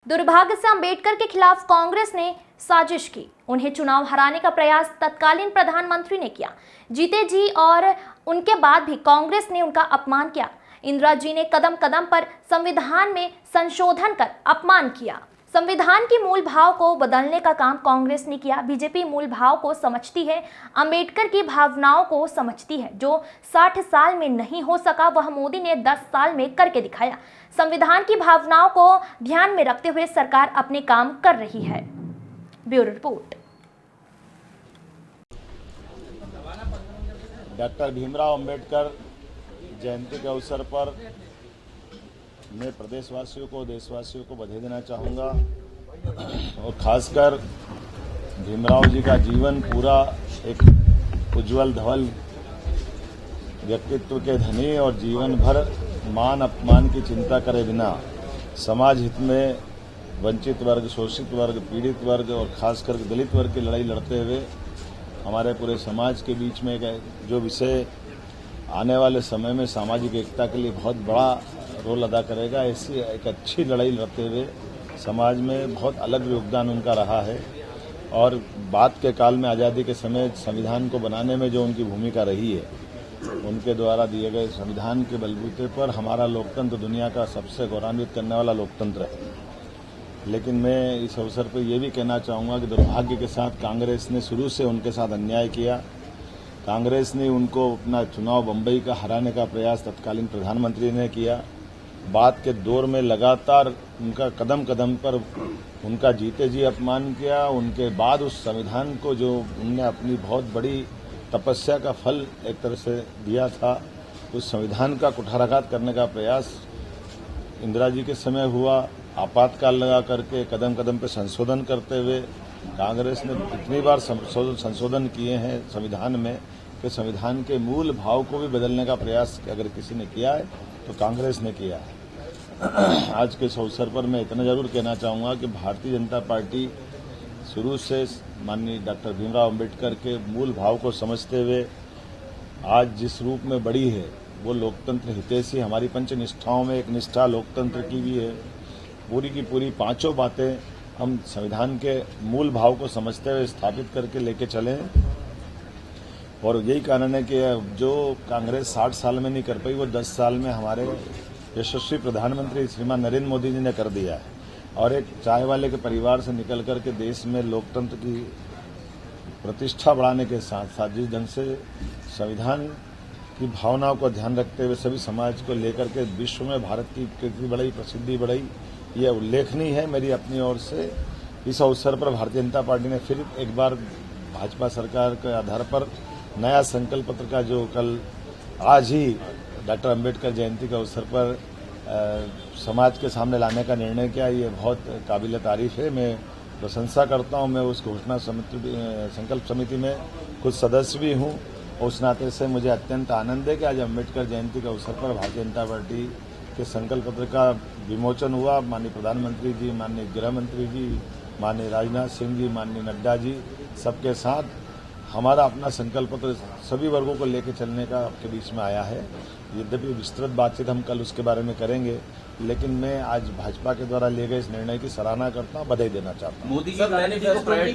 दुर्भाग्य से अंबेडकर के खिलाफ कांग्रेस ने साजिश की। उन्हें चुनाव हराने का प्रयास तत्कालीन प्रधानमंत्री ने किया। जीते जी और उनके बाद भी कांग्रेस ने उनका अपमान किया। इंदिरा जी ने कदम कदम पर संविधान में संशोधन कर अपमान किया। संविधान की मूल भाव को बदलने का काम कांग्रेस ने किया। बीजेपी मूल भाव को समझती है, अंबेडकर की भावनाओं को समझती है। जो 60 साल में नहीं हो सका वह मोदी ने 10 साल में करके दिखाया। संविधान की भावनाओं को ध्यान में रखते हुए सरकार अपने काम कर रही है। Bureau report. Doctor Bhimrao Ambedkar Jayanti के अवसर पर मैं प्रदेशवासियों को, देशवासियों को बधाई देना चाहूँगा और खासकर भीमराव जी का जीवन पूरा एक उज्जवल धवल व्यक्तित्व के धनी और जीवन भर मान अपमान की चिंता करे बिना समाज हित में वंचित वर्ग, शोषित वर्ग, पीड़ित वर्ग और खासकर दलित वर्ग की लड़ाई लड़ते हुए हमारे पूरे समाज के बीच में जो विषय आने वाले समय में सामाजिक एकता के लिए बहुत बड़ा रोल अदा करेगा, ऐसी एक अच्छी लड़ाई लड़ते हुए समाज में बहुत अलग योगदान उनका रहा है। और बाद के काल में आज़ादी के समय संविधान को बनाने में जो उनकी भूमिका रही है, उनके द्वारा दिए गए संविधान के बलबूते पर हमारा लोकतंत्र दुनिया का सबसे गौरवान्वित करने वाला लोकतंत्र है। लेकिन मैं इस अवसर पर यह भी कहना चाहूँगा कि दुर्भाग्य के साथ कांग्रेस ने शुरू से उनके साथ अन्याय किया। कांग्रेस ने उनको अपना चुनाव बम्बई का हराने का प्रयास तत्कालीन प्रधानमंत्री ने किया। बाद के दौर में लगातार उनका कदम कदम पर उनका जीते जी अपमान किया। उनके बाद उस संविधान को जो उनने अपनी बहुत बड़ी तपस्या का फल एक तरह से दिया था, उस संविधान का कुठाराघात करने का प्रयास इंदिरा जी के समय हुआ। आपातकाल लगा करके कदम कदम पर संशोधन करते हुए कांग्रेस ने इतनी बार संशोधन किए हैं संविधान में कि संविधान के मूल भाव को भी बदलने का प्रयास अगर किसी ने किया है तो कांग्रेस ने किया है। आज के इस अवसर पर मैं इतना जरूर कहना चाहूँगा कि भारतीय जनता पार्टी शुरू से माननीय डॉक्टर भीमराव अंबेडकर के मूल भाव को समझते हुए आज जिस रूप में बढ़ी है वो लोकतंत्र हितैषी हमारी पंच निष्ठाओं में एक निष्ठा लोकतंत्र की भी है। पूरी की पूरी पांचों बातें हम संविधान के मूल भाव को समझते हुए स्थापित करके लेके चले। और यही कारण है कि जो कांग्रेस 60 साल में नहीं कर पाई वो 10 साल में हमारे यशस्वी प्रधानमंत्री श्रीमान नरेंद्र मोदी जी ने कर दिया है। और एक चाय वाले के परिवार से निकल कर के देश में लोकतंत्र की प्रतिष्ठा बढ़ाने के साथ साथ जिस ढंग से संविधान की भावनाओं को ध्यान रखते हुए सभी समाज को लेकर के विश्व में भारत की कीर्ति बढ़ाई, प्रसिद्धि बढ़ाई, यह उल्लेखनीय है। मेरी अपनी ओर से इस अवसर पर भारतीय जनता पार्टी ने फिर एक बार भाजपा सरकार के आधार पर नया संकल्प पत्र का जो कल आज ही डॉक्टर अंबेडकर जयंती के अवसर पर समाज के सामने लाने का निर्णय किया, ये बहुत काबिल तारीफ है। मैं प्रशंसा करता हूं। मैं उस घोषणा समिति संकल्प समिति में कुछ सदस्य भी हूं। उस नाते से मुझे अत्यंत आनंद है कि आज अंबेडकर जयंती के अवसर पर भारतीय जनता पार्टी के संकल्प पत्र का विमोचन हुआ। माननीय प्रधानमंत्री जी, माननीय गृह मंत्री जी, माननीय राजनाथ सिंह जी, माननीय नड्डा जी सबके साथ हमारा अपना संकल्प पत्र सभी वर्गों को लेकर चलने का आपके बीच में आया है। यद्यपि विस्तृत बातचीत हम कल उसके बारे में करेंगे, लेकिन मैं आज भाजपा के द्वारा लिए गए इस निर्णय की सराहना करता हूं, बधाई देना चाहता हूं। मोदी जी